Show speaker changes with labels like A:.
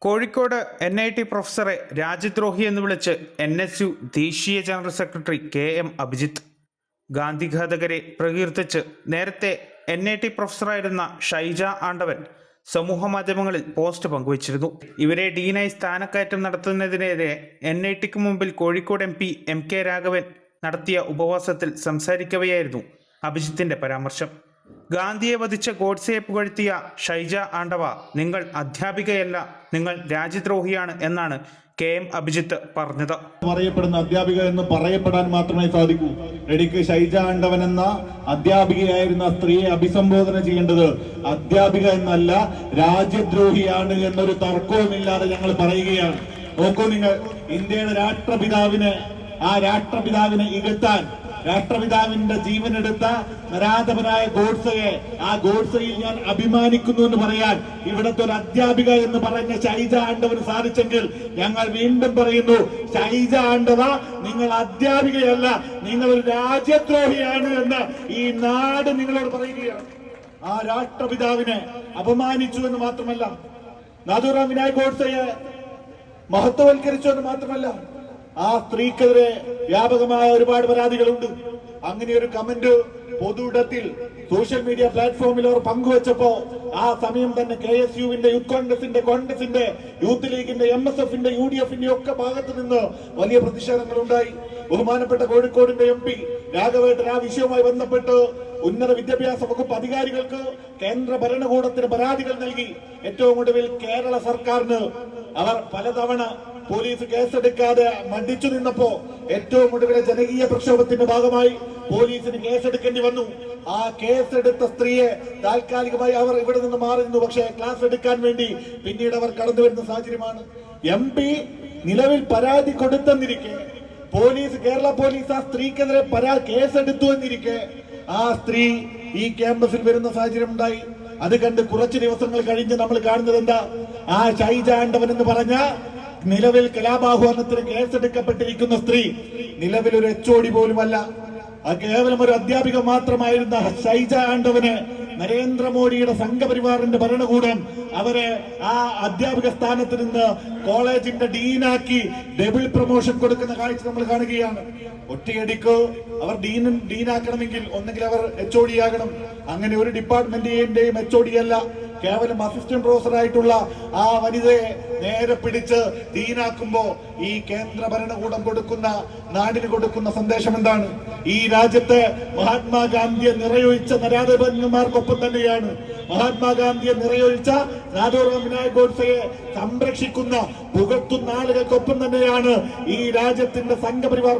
A: Kozhikode NIT പ്രൊഫസറെ രാജ്യദ്രോഹി എന്ന് വിളിച്ച് NSU ദേശീയ ജനറൽ സെക്രട്ടറി KM അഭിജിത്ത്. ഗാന്ധിഘാതകരെ പ്രകീർത്തിച്ച് നേരത്തെ NIT പ്രൊഫസറായിരുന്ന ഷൈജ ആണ്ടവൻ സമൂഹ മാധ്യമങ്ങളിൽ പോസ്റ്റ് പങ്കുവച്ചിരുന്നു. ഇവരെ ഡീനായി സ്ഥാനക്കയറ്റം നടത്തുന്നതിനെതിരെ NITക്ക് മുമ്പിൽ കോഴിക്കോട് MP MK രാഘവൻ നടത്തിയ ഉപവാസത്തിൽ സംസാരിക്കവെയായിരുന്നു അഭിജിത്തിന്റെ പരാമർശം. ഗാന്ധിയെ വധിച്ച ഗോഡ്സെയെ പുകഴ്ത്തിയ ഷൈജ ആണ്ടവ, നിങ്ങൾ അധ്യാപികയല്ല, നിങ്ങൾ രാജ്യദ്രോഹിയാണ് എന്നാണ് KM അഭിജിത്ത് പറഞ്ഞത്.
B: പറയപ്പെടുന്ന അധ്യാപിക എന്ന് പറയപ്പെടാൻ മാത്രമേ സാധിക്കൂ. എനിക്ക് ഷൈജ ആണ്ടവൻ എന്ന അധ്യാപികയായിരുന്ന സ്ത്രീയെ അഭിസംബോധന ചെയ്യേണ്ടത് അധ്യാപിക എന്നല്ല, രാജ്യദ്രോഹിയാണ് എന്നൊരു തർക്കവുമില്ലാതെ ഞങ്ങൾ പറയുകയാണ്. നോക്കൂ നിങ്ങൾ, ഇന്ത്യയുടെ രാഷ്ട്രപിതാവിനെ ഇകഴ്ത്താൻ രാഷ്ട്രപിതാവിന്റെ ജീവനെടുത്ത നരാധവനായ ഗോഡ്സെയെ, ആ ഗോഡ്സെയിൽ ഞാൻ അഭിമാനിക്കുന്നു എന്ന് പറയാൻ ഇവിടുത്തെ ഒരു അധ്യാപിക എന്ന് പറഞ്ഞ ഷൈജ ആണ്ടവന് സാധിച്ചെങ്കിൽ ഞങ്ങൾ വീണ്ടും പറയുന്നു, ഷൈജ ആണ്ടവ, നിങ്ങൾ അധ്യാപികയല്ല, നിങ്ങൾ ഒരു രാജ്യദ്രോഹിയാണ് എന്ന് ഈ നാട് നിങ്ങളോട് പറയുകയാണ്. ആ രാഷ്ട്രപിതാവിനെ അപമാനിച്ചു എന്ന് മാത്രമല്ല, നാഥുറാം വിനായക് ഗോഡ്സെയെ മഹത്വവൽക്കരിച്ചു എന്ന് മാത്രമല്ല, ആ സ്ത്രീക്കെതിരെ വ്യാപകമായ ഒരുപാട് പരാതികളുണ്ട്. അങ്ങനെ ഒരു കമന്റ് പൊതുയിടത്തിൽ സോഷ്യൽ മീഡിയ പ്ലാറ്റ്ഫോമിൽ അവർ പങ്കുവച്ചപ്പോ ആ സമയം തന്നെ KSUവിന്റെ, യൂത്ത് കോൺഗ്രസിന്റെ, യൂത്ത് ലീഗിന്റെ, MSFന്റെ, UDFന്റെ ഒക്കെ ഭാഗത്ത് നിന്ന് വലിയ പ്രതിഷേധങ്ങൾ ഉണ്ടായി. ബഹുമാനപ്പെട്ട കോഴിക്കോടിന്റെ MP രാഘവേട്ടൻ ആ വിഷയവുമായി ബന്ധപ്പെട്ട് ഉന്നത വിദ്യാഭ്യാസ വകുപ്പ് അധികാരികൾക്ക്, കേന്ദ്ര ഭരണകൂടത്തിന് പരാതികൾ നൽകി. ഏറ്റവും ഒടുവിൽ കേരള സർക്കാരിന് അവർ പലതവണ പോലീസ് കേസെടുക്കാതെ മടിച്ചു നിന്നപ്പോ ഏറ്റവും ഒടുവിലെ ജനകീയ പ്രക്ഷോഭത്തിന്റെ ഭാഗമായി പോലീസിന് കേസെടുക്കേണ്ടി വന്നു. ആ കേസെടുത്ത സ്ത്രീയെ താൽക്കാലികമായി അവർ ഇവിടെ നിന്ന് മാറി നിന്നു. പക്ഷേ ക്ലാസ് എടുക്കാൻ വേണ്ടി പിന്നീട് അവർ കടന്നു വരുന്ന സാഹചര്യമാണ്. MP നിലവിൽ പരാതി കൊടുത്തെന്നിരിക്കെ, കേരള പോലീസ് ആ സ്ത്രീക്കെതിരെ കേസെടുത്തു എന്നിരിക്കെ ആ സ്ത്രീ ഈ ക്യാമ്പസിൽ വരുന്ന സാഹചര്യം ഉണ്ടായി. അത് കണ്ട് കുറച്ച് ദിവസങ്ങൾ കഴിഞ്ഞ് നമ്മൾ കാണുന്നത് എന്താ? ആ ഷൈജ ആണ്ടവൻ എന്ന് പറഞ്ഞ നിലവിൽ കലാപാഹ്വാനത്തിന് കേസെടുക്കപ്പെട്ടിരിക്കുന്ന സ്ത്രീ നിലവിൽ ഒരു HOD പോലുമല്ല, കേവലം ഒരു അധ്യാപിക മാത്രമായിരുന്ന ഷൈജ ആണ്ടവന് നരേന്ദ്രമോദിയുടെ സംഘപരിവാറിന്റെ ഭരണകൂടം അവരെ ആ അധ്യാപിക സ്ഥാനത്ത് നിന്ന് കോളേജിന്റെ ഡീനാക്കി ഡബിൾ പ്രൊമോഷൻ കൊടുക്കുന്ന കാഴ്ച നമ്മൾ കാണുകയാണ്. ഒറ്റയടിക്ക് അവർ ഡീനാക്കണമെങ്കിൽ ഒന്നെങ്കിൽ അവർ HOD ആകണം. അങ്ങനെ ഒരു ഡിപ്പാർട്ട്മെന്റിന്റെയും HOD അല്ല, കേവലം അസിസ്റ്റന്റ് പ്രൊഫസറായിട്ടുള്ള ആ വനിതയെ നേരെ പിടിച്ച് ഡീനാക്കുമ്പോ ഈ കേന്ദ്ര ഭരണകൂടം നാടിന് കൊടുക്കുന്ന സന്ദേശം എന്താണ്? ഈ രാജ്യത്തെ മഹാത്മാഗാന്ധിയെ നിറയൊഴിച്ച നരാധപന്മാർക്കൊപ്പം തന്നെയാണ്, മഹാത്മാഗാന്ധിയെ നിറയൊഴിച്ച നാഥുറാം വിനായക് ഗോഡ്സെയെ സംരക്ഷിക്കുന്ന പുകഴ്ത്തുന്ന ആളുകൾക്കൊപ്പം തന്നെയാണ് ഈ രാജ്യത്തിന്റെ സംഘപരിവാർ